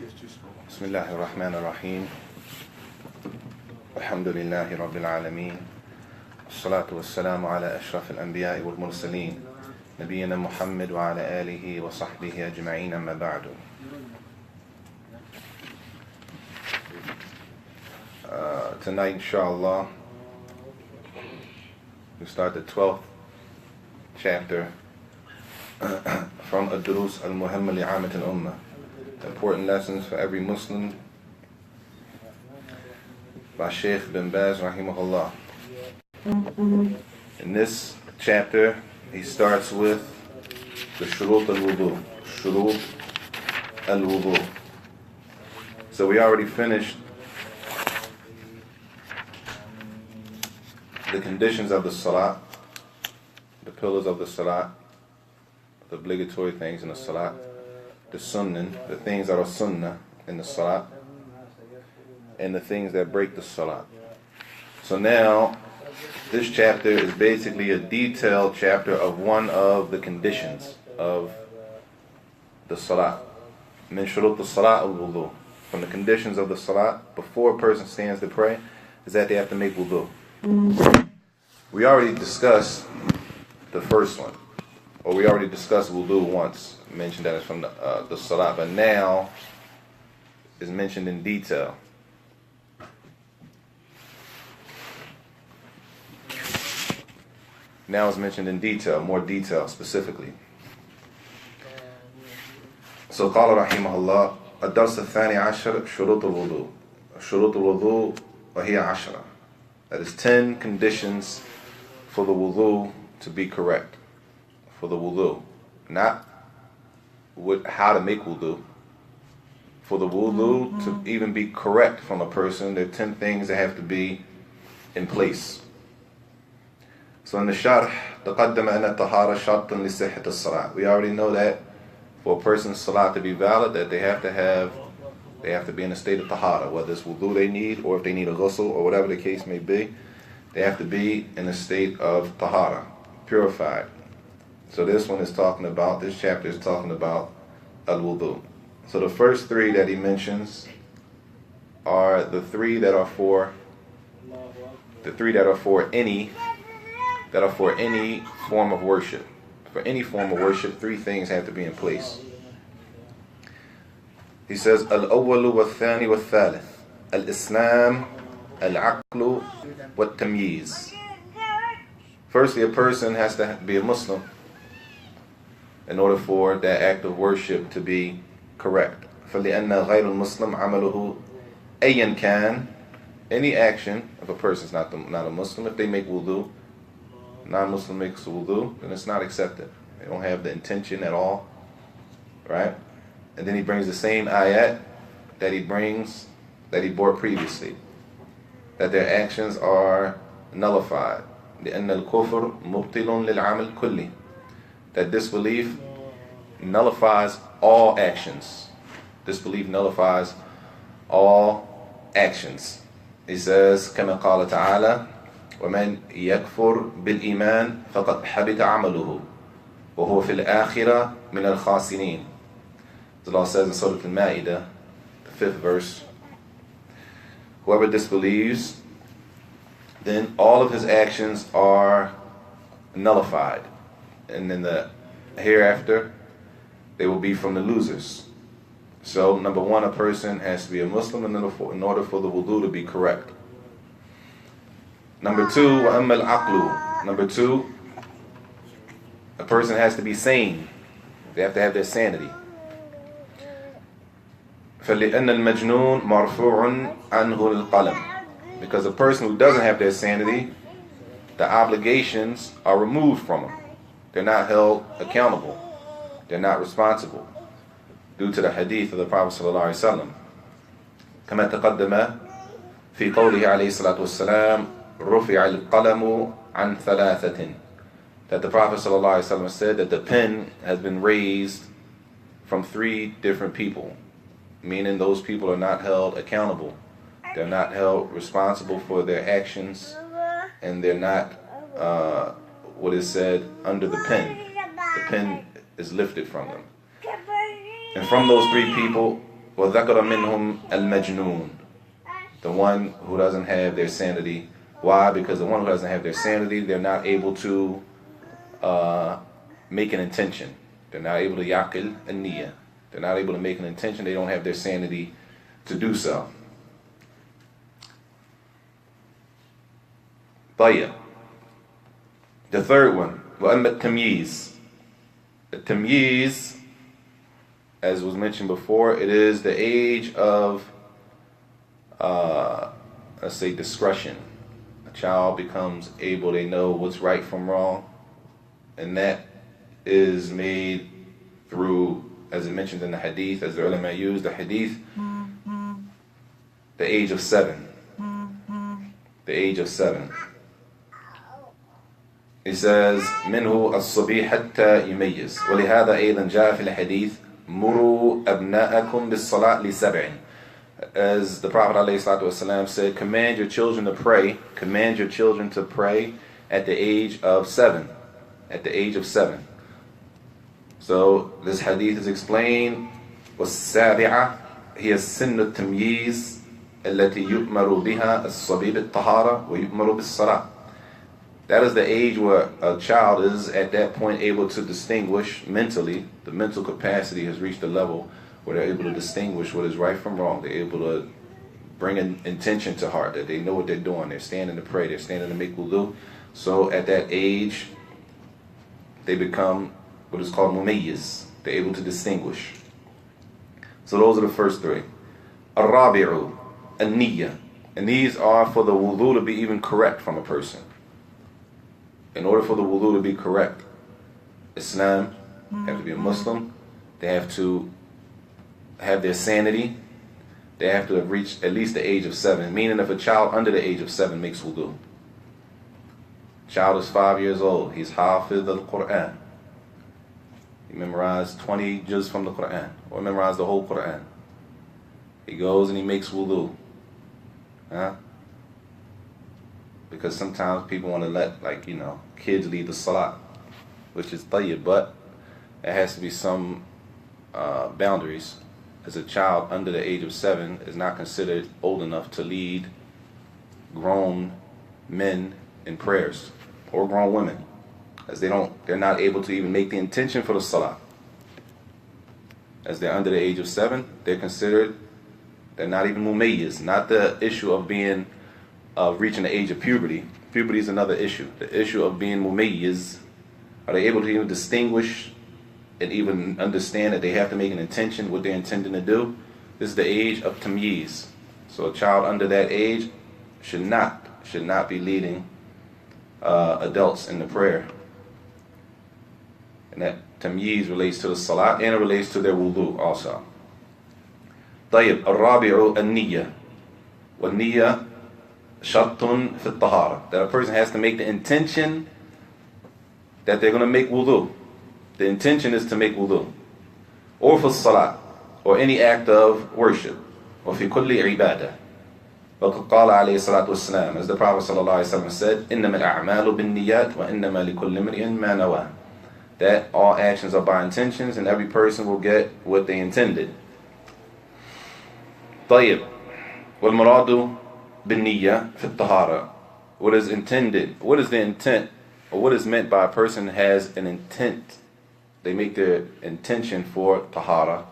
بسم الله الرحمن الرحيم الحمد لله رب العالمين والصلاة والسلام على أشرف الأنبياء والمرسلين نبينا محمد وعلى آله وصحبه أجمعين أما بعد. Tonight, inshallah, we start the 12th chapter from Ad-Durus al-Muhimma li'amat al-Ummah, important lessons for every Muslim, by Shaykh bin Baz rahimahullah. In this chapter, he starts with the shurut al-Wudhu. Shurut al-Wudhu. So we already finished the conditions of the salat, the pillars of the salat, the obligatory things in the salat, the sunnah, the things that are sunnah in the salat, and the things that break the salat. So now, this chapter is basically a detailed chapter of one of the conditions of the salat. Min shurut al-salat al-wudu. From the conditions of the salat, before a person stands to pray, is that they have to make wudu. We already discussed the first one, or we already discussed wudu once, mentioned that it's from the salat, but now is mentioned in detail. Now it's mentioned in detail, more detail specifically. So قال رحمه الله الدرس الثاني عشر شروط الوضوء. شروط الوضوء وهي 10. That is 10 conditions for the wudu to be correct. For the wudu. Not how to make wudu. For the wudu to even be correct from a person, there are 10 things that have to be in place. So in the sharh, تقدم أن الطهارة شرط لصحة الصلاة. We already know that for a person's salat to be valid, that they have to be in a state of tahara, whether it's wudu they need, or if they need a ghusl, or whatever the case may be, they have to be in a state of tahara, purified. So this chapter is talking about al-wudu. So the first 3 that he mentions are the 3 that are for any form of worship. For any form of worship, 3 things have to be in place. He says, Al-awwalu wal-thani wal-thalith, Al-Islam, Al-Aqlu, Wal-Tamyiz. Firstly, a person has to be a Muslim in order for that act of worship to be correct. فَلِأَنَّ غَيْرُ الْمُسْلِمْ عَمَلُهُ أَيًّا كَانَ. Any action, if a person's not a Muslim, if they make wudu, non-Muslim makes wudu, then it's not accepted. They don't have the intention at all, right? And then he brings the same ayat that he brought previously, that their actions are nullified. لأن الكفر مبطل للعمل كله. That disbelief nullifies all actions. Disbelief nullifies all actions. He says, كما قال تعالى ومن يكفر بالإيمان فقد حبط عمله وهو في الآخرة من الخاسرين. The Allah says in Surah Al-Ma'idah, the 5th verse, whoever disbelieves, then all of his actions are nullified, and in the hereafter they will be from the losers. So number 1, a person has to be a Muslim in order for the wudu to be correct. Number 2, وَأَمَّا الْعَقْلُ. Number 2, a person has to be sane. They have to have their sanity. فَلِأَنَّ الْمَجْنُونَ مَرْفُوعٌ عَنْهُ الْقَلَمِ. Because a person who doesn't have their sanity, the obligations are removed from them. They're not held accountable. They're not responsible. Due to the hadith of the Prophet ﷺ. كما تقدم في قوله عليه الصلاة والسلام رفع القلم عن 3. That the Prophet ﷺ said that the pen has been raised from 3 different people, meaning those people are not held accountable. They're not held responsible for their actions, and they're not what is said under the pen. The pen is lifted from them. And from those 3 people, وَذَكَرَ مِنْهُمْ الْمَجْنُونَ. The one who doesn't have their sanity. Why? Because the one who doesn't have their sanity, they're not able to make an intention. They're not able to yaqil an-niyya. They're not able to make an intention. They don't have their sanity to do so. طيب. The third one, وَأَمَّا التَّمْيِيز. The tamyiz, as was mentioned before, it is the age of, let's say, discretion. A child becomes able, they know what's right from wrong, and that is made through, as it mentions in the hadith, as the ulama use the hadith, the age of 7. The age of 7. It says, منه الصبي حتى يميز ولهذا أيضا جاء في الحديث مروا أبناءكم بالصلاة لسبع. As the Prophet ﷺ said, command your children to pray. Command your children to pray at the age of 7. At the age of 7. So this hadith is explained. والسابعة هي سن التمييز التي يؤمر بها الصبي بالطهارة ويؤمر بالصلاة. That is the age where a child is at that point able to distinguish mentally. The mental capacity has reached a level where they're able to distinguish what is right from wrong. They're able to bring an intention to heart, that they know what they're doing. They're standing to pray. They're standing to make wudhu. So at that age, they become what is called mumayyiz. They're able to distinguish. So those are the first 3. Al-Rabi'u, An-Niyya. And these are for the wudhu to be even correct from a person. In order for the wudu to be correct, Islam, have to be a Muslim, they have to have their sanity, they have to have reached at least the age of 7, meaning if a child under the age of 7 makes wudu. Child is 5 years old, he's hafiz al-Quran. He memorized 20 juz from the Quran, or memorized the whole Quran. He goes and he makes wudu. Huh? Because sometimes people want to let, kids lead the salat, which is tayyib, but there has to be some boundaries. As a child under the age of 7 is not considered old enough to lead grown men in prayers, or grown women, as they're not able to even make the intention for the salat. As they're under the age of 7, they're not even mumayyiz. Not the issue of being reaching the age of puberty. Puberty is another issue. The issue of being mumayyiz, are they able to even distinguish and even understand that they have to make an intention, what they're intending to do? This is the age of tamyiz. So a child under that age should not be leading adults in the prayer. And that tamyiz relates to the salat and it relates to their wudu also. طيب الرابع النية. والنية شرط في الطهارة. That a person has to make the intention that they're going to make wudu. The intention is to make wudu. Or for salat, or any act of worship. وفي كل عبادة. وقد قال عليه الصلاة والسلام, as the Prophet صلى الله عليه وسلم said, إنما الأعمال بالنيات وإنما لكل امرئ ما نوى. That all actions are by intentions and every person will get what they intended. طيب والمراد بالنية في الطهارة. What is intended? What is the intent? Or what is meant by a person has an intent? They make their intention for tahara.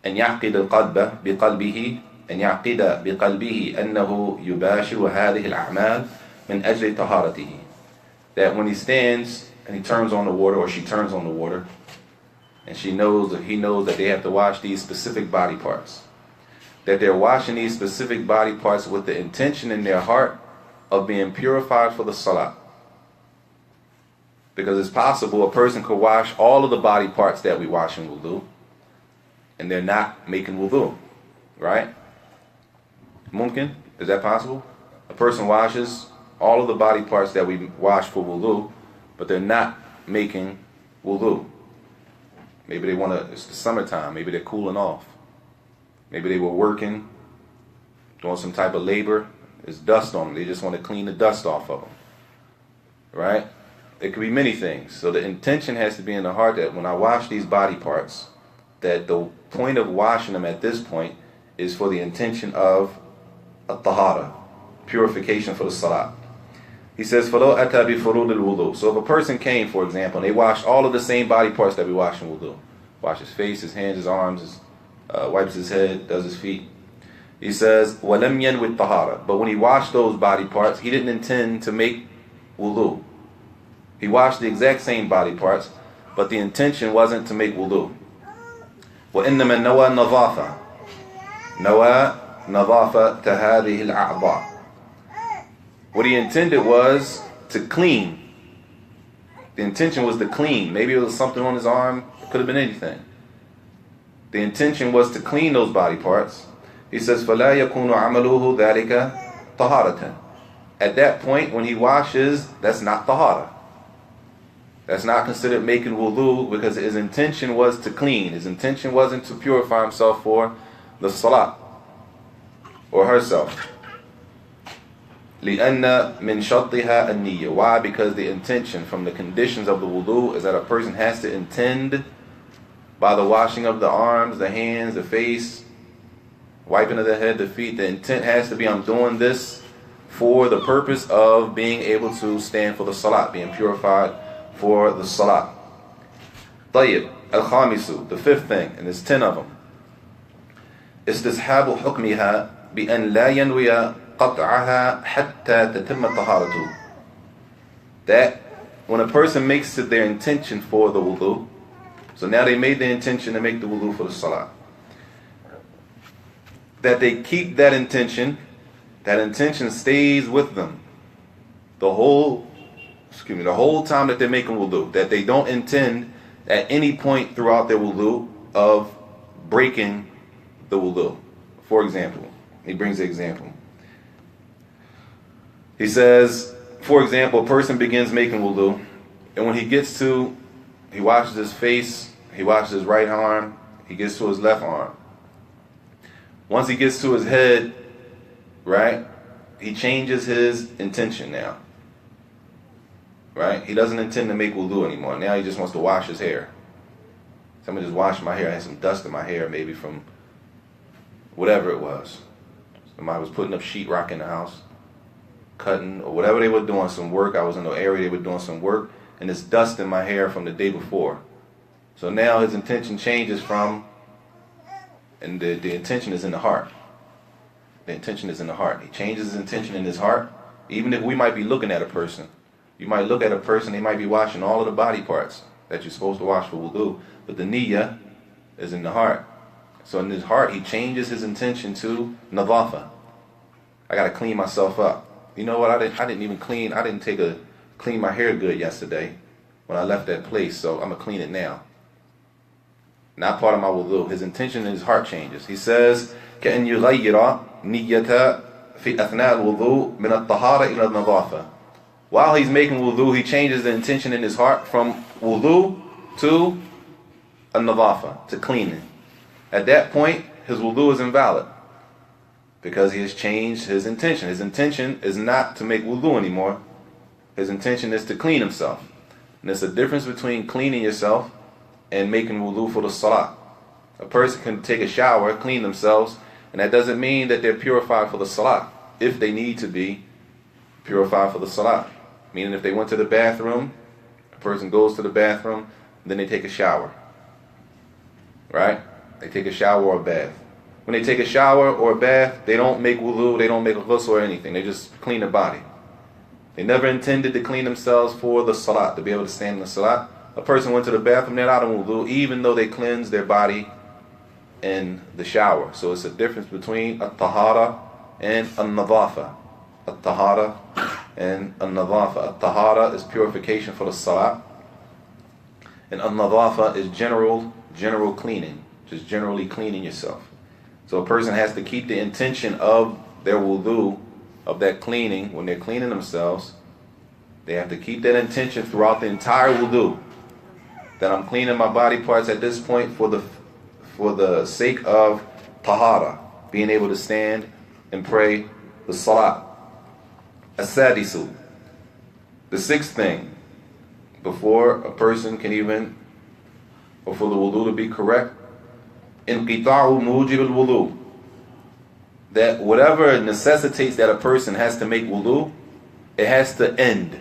أن يعقد القلب بقلبه أن يعقد بقلبه أنه يباشر هذه الأعمال من أجل طهارته. That when he stands and he turns on the water, or she turns on the water, and he knows that they have to wash these specific body parts. That they're washing these specific body parts with the intention in their heart of being purified for the salah. Because it's possible a person could wash all of the body parts that we wash in wudu, and they're not making wudu, right? Mumkin? Is that possible? A person washes all of the body parts that we wash for wudu, but they're not making wudu. Maybe it's the summertime, maybe they're cooling off. Maybe they were working, doing some type of labor. There's dust on them. They just want to clean the dust off of them. Right? It could be many things. So the intention has to be in the heart that when I wash these body parts, that the point of washing them at this point is for the intention of Al-Tahara, purification for the Salat. He says, فَلَوْ أَتَى بِفُرُودِ الْوُضُوء. So if a person came, for example, and they washed all of the same body parts that we wash in wudu, wash his face, his hands, his arms, wipes his head, does his feet. He says, وَلَمْ يَنْوِ الطَّهَارَةِ. But when he washed those body parts, he didn't intend to make wudu. He washed the exact same body parts, but the intention wasn't to make wudu. وَإِنَّمَا نَوَى نَظَافَةً نَوَى نَظَافَةَ هَذِهِ الْأَعْضَاءِ. What he intended was to clean. The intention was to clean. Maybe it was something on his arm. It could have been anything. The intention was to clean those body parts. He says, فَلَا يَكُونُ عَمَلُهُ ذَلِكَ طَهَارَةً. At that point, when he washes, that's not tahara. That's not considered making wudu, because his intention was to clean. His intention wasn't to purify himself for the salat or herself. لِأَنَّ مِنْ شَرْطِهَا النِّيَّةِ. Why? Because the intention from the conditions of the wudu is that a person has to intend by the washing of the arms, the hands, the face, wiping of the head, the feet. The intent has to be, I'm doing this for the purpose of being able to stand for the salat, being purified for the salat. طيب الخامس, the fifth thing, and there's 10 of them. استصحاب حكمها بأن لا ينوي قطعها حتى تتم طهارته. That when a person makes it their intention for the wudu, so now they made the intention to make the wudu for the salah, that they keep that intention stays with them the whole time that they're making wudu, that they don't intend at any point throughout their wudu of breaking the wudu. For example, he brings the example. He says, for example, a person begins making wudu, and when he washes his face, he washes his right arm, he gets to his left arm. Once he gets to his head, right, he changes his intention now. Right? He doesn't intend to make wudu anymore. Now he just wants to wash his hair. Somebody just washed my hair. I had some dust in my hair, maybe from whatever it was. Somebody was putting up sheetrock in the house, cutting, or whatever they were doing, some work. I was in the area, they were doing some work, and there's dust in my hair from the day before. So now his intention changes from, and the intention is in the heart. The intention is in the heart. He changes his intention in his heart. Even if we might be looking at a person, you might look at a person, they might be washing all of the body parts that you're supposed to wash for wudu, but the niyyah is in the heart. So in his heart, he changes his intention to nadafa. I got to clean myself up. You know what? I didn't clean my hair good yesterday when I left that place, so I'm going to clean it now. Not part of my wudu. His intention in his heart changes. He says, كَأَنْ يُغَيِّرَ نِيَّةَ فِي أَثْنَاءِ الْوُضُوءِ مِنَ الطَّهَارَةِ إِلَى النَّظَافَةِ. While he's making wudu, he changes the intention in his heart from wudu to an-nadafa, to cleaning. At that point, his wudu is invalid because he has changed his intention. His intention is not to make wudu anymore. His intention is to clean himself. And there's a difference between cleaning yourself and making wudu for the salah. A person can take a shower, clean themselves, and that doesn't mean that they're purified for the salah, if they need to be purified for the salah. Meaning if they went to the bathroom, a person goes to the bathroom, then they take a shower. Right? They take a shower or a bath. When they take a shower or a bath, they don't make wudu, they don't make a ghusl or anything. They just clean their body. They never intended to clean themselves for the salat, to be able to stand in the salat. A person went to the bathroom, they're not on wudu, even though they cleansed their body in the shower. So it's a difference between at-tahara and an-nadafa. At-tahara and an-nadafa. At-tahara is purification for the salat, and an-nadafa is general cleaning, just generally cleaning yourself. So a person has to keep the intention of their wudu, of that cleaning, when they're cleaning themselves. They have to keep that intention throughout the entire wudu, that I'm cleaning my body parts at this point for the sake of tahara, being able to stand and pray the salat. As-sadisu, the sixth thing, before a person can even, or for the wudu to be correct, انقطاع موجب الوضوء, that whatever necessitates that a person has to make wudu, it has to end.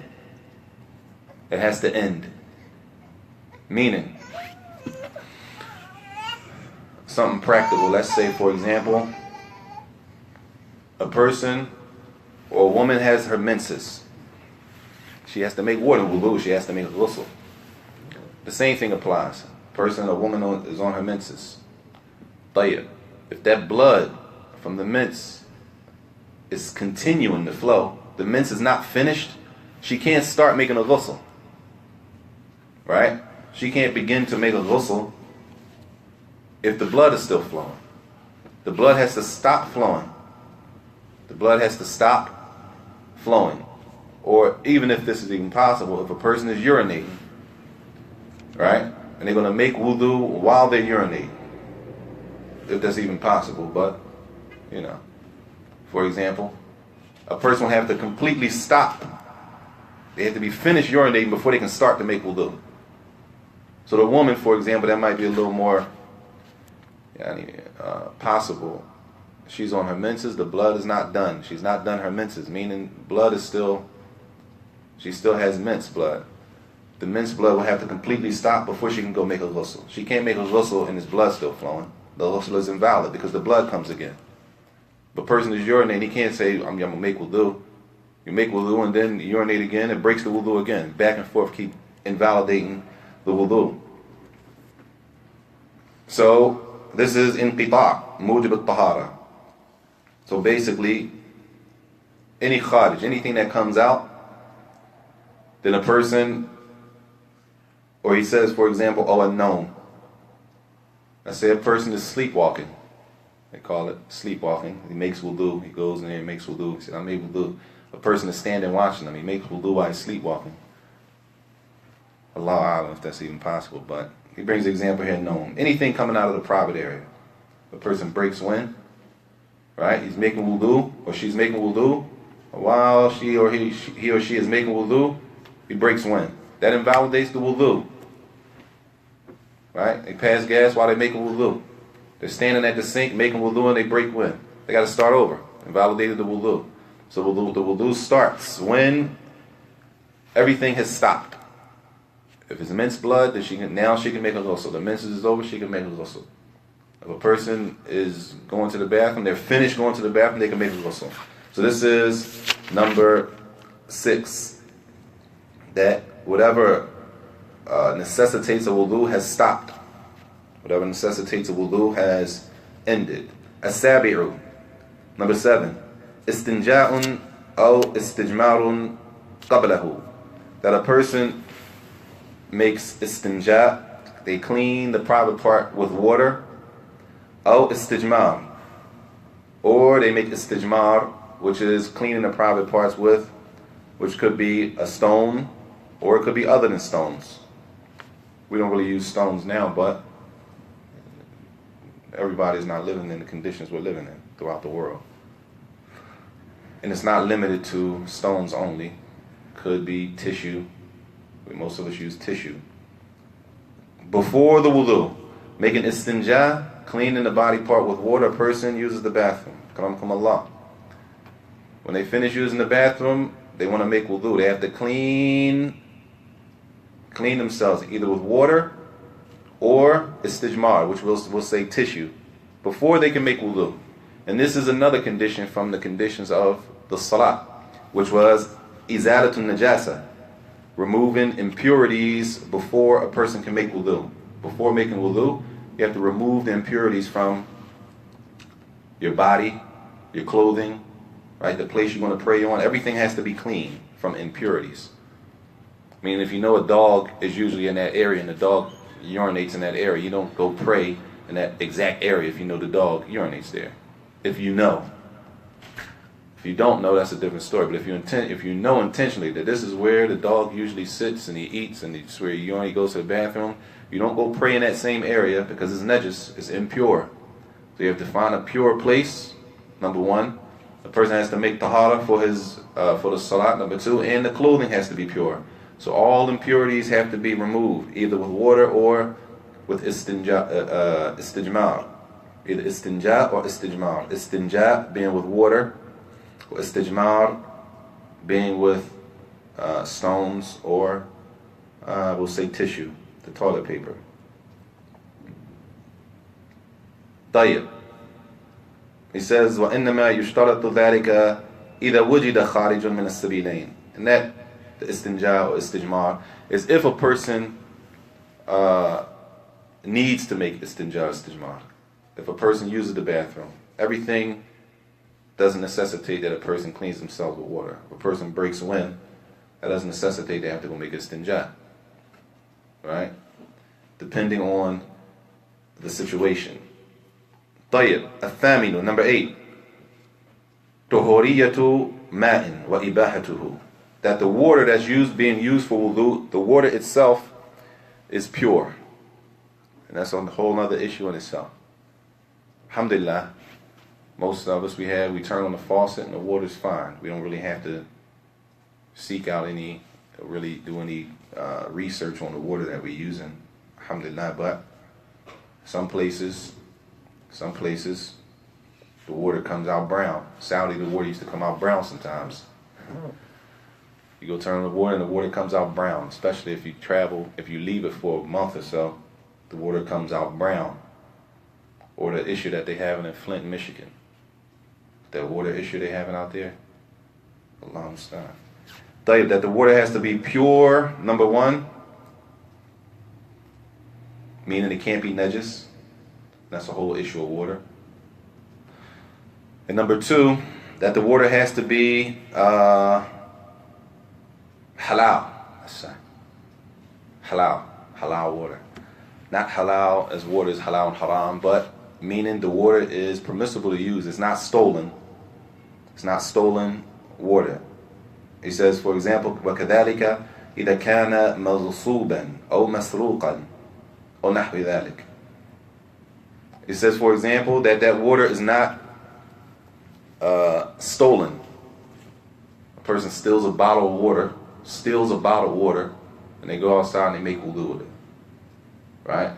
It has to end. Meaning, something practical. Let's say, for example, a person or a woman has her menses. She has to make water wudu. She has to make a ghusl. The same thing applies. A person or woman is on her menses. Tayyib. If that blood from the mince is continuing to flow, the mince is not finished, she can't start making a ghusl. Right? She can't begin to make a ghusl if the blood is still flowing. The blood has to stop flowing. The blood has to stop flowing. Or even if this is even possible, if a person is urinating, right? And they're going to make wudu while they're urinating. If that's even possible. But, you know, for example, a person will have to completely stop. They have to be finished urinating before they can start to make wudu. So the woman, for example, that might be a little more possible. She's on her menses, the blood is not done. She's not done her menses, meaning blood is still, she still has mince blood. The mince blood will have to completely stop before she can go make a ghusl. She can't make a ghusl and his blood still flowing. The ghusl is invalid because the blood comes again. If a person is urinating, he can't say, I'm going to make wudu. You make wudu and then urinate again, it breaks the wudu again. Back and forth, keep invalidating the wudu. So, this is inqita', mujib al-tahara. So basically, any kharij, anything that comes out, then a person, or he says, for example, oh, a known. Let's say a person is sleepwalking. They call it sleepwalking. He makes wudu. He goes in there and makes wudu. He said, I made wudu. A person is standing watching him. He makes wudu while he's sleepwalking. Allah, I don't know if that's even possible, but he brings the example here, known. Anything coming out of the private area. A person breaks wind, right? He's making wudu, or she's making wudu. While he or she is making wudu, he breaks wind. That invalidates the wudu. Right? They pass gas while they're making wudu. They're standing at the sink making wudu and they break wind. They got to start over. Invalidated the wudu. So the wudu starts when everything has stopped. If it's mince blood, then she can make a ghusl. The menses is over, she can make a ghusl. If a person is going to the bathroom, they're finished going to the bathroom, they can make a ghusl. So this is number 6. That whatever necessitates a wudu has stopped. Whatever necessitates a wudu has ended. As-sabi'u. Number 7. Istinja'un aw istijmarun qablahu. That a person makes istinja, they clean the private part with water, aw istijmar, or they make istijmar, which is cleaning the private parts with, which could be a stone, or it could be other than stones. We don't really use stones now, but everybody's not living in the conditions we're living in throughout the world. And it's not limited to stones only. Could be tissue. Most of us use tissue. Before the wudu, making istinja, cleaning the body part with water, a person uses the bathroom. Karamkum Allah. When they finish using the bathroom, they want to make wudu. They have to clean themselves either with water or istijmar, which we'll say tissue, before they can make wudu. And this is another condition from the conditions of the salah, which was izalatun najasa, removing impurities before a person can make wudu. Before making wudu, you have to remove the impurities from your body, your clothing, right? The place you're going to pray on. Everything has to be clean from impurities. I mean, if you know a dog is usually in that area and the dog urinates in that area, you don't go pray in that exact area if you know the dog urinates there. If you know. If you don't know, that's a different story. But if you know intentionally that this is where the dog usually sits and he eats and it's where he goes to the bathroom, you don't go pray in that same area because it's najis, it's impure. So you have to find a pure place, number 1. The person has to make tahara for the salat, number 2, and the clothing has to be pure. So all impurities have to be removed, either with water or with istijmar. either istinja or istijmar. Istinja being with water, or istijmar being with stones, or we'll say tissue, the toilet paper. طيب. He says, وَإِنَّمَا يُشْتَرَطُ ذَلِكَ إِذَا وُجِدَ خَارِجٌ مِنَ السَّبِيلَيْنِ. And that, the istinja or istijmar, is if a person needs to make istinja or istijmar. If a person uses the bathroom, everything doesn't necessitate that a person cleans themselves with water. If a person breaks a wind, that doesn't necessitate they have to go make istinja. Right? Depending on the situation. طيب. الثامن, number 8. طهورية ماء وإباحته. That the water that's being used for wudu, the water itself is pure. And that's a whole other issue in itself. Alhamdulillah, most of us we turn on the faucet and the water's fine. We don't really have to seek out really do any research on the water that we're using. Alhamdulillah, but some places, the water comes out brown. Saudi, the water used to come out brown sometimes. You go turn on the water and the water comes out brown, especially if you travel, if you leave it for a month or so, the water comes out brown. Or the issue that they having in Flint, Michigan. The water issue they having out there. Allah musta'an. That the water has to be pure, number 1. Meaning it can't be najis. That's a whole issue of water. And number 2, that the water has to be halal. Halal water. Not halal as water is halal and haram, but meaning the water is permissible to use. It's not stolen. It's not stolen water. He says, for example, وَكَذَلِكَ إِذَا كَانَ مَغْصُوبًا أو مسروقا أو نحو ذلك. He says, for example, that water is not stolen. A person steals a bottle of water, and they go outside and they make wudu with it. Right?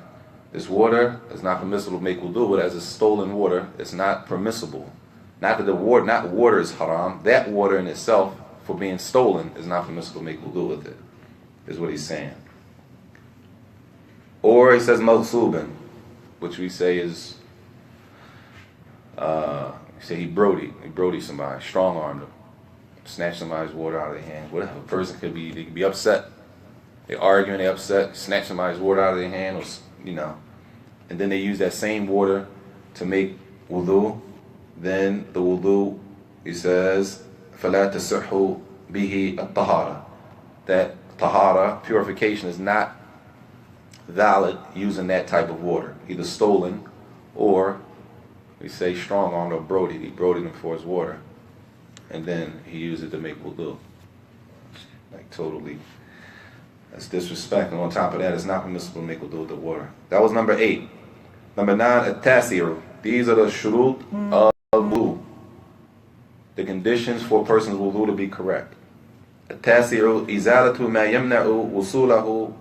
This water is not permissible to make wudu with. As it's stolen water, it's not permissible. Not that water is haram. That water in itself, for being stolen, is not permissible to make wudu with it, is what he's saying. Or he says mawsuban, which we say is, he brody somebody, strong-armed them, snatch somebody's water out of their hand. Whatever. A person could be upset. They're arguing, they're upset, snatch somebody's water out of their hand, or, and then they use that same water to make wudu. Then the wudu, he says, فَلَا تَصِحُّ بِهِ الطَّهَارَةِ. That tahara, purification, is not valid using that type of water, either stolen or, we say, strong-armed or brodied. He brodied him for his water, and then he used it to make wudu. Like totally, that's disrespect. And on top of that, it's not permissible to make wudu with the water. That was number 8. Number 9, at-tasiru. These are the shurut of wudu, the conditions for a person's wudu to be correct. At-tasiru izalatu ma yamna'u wusulahu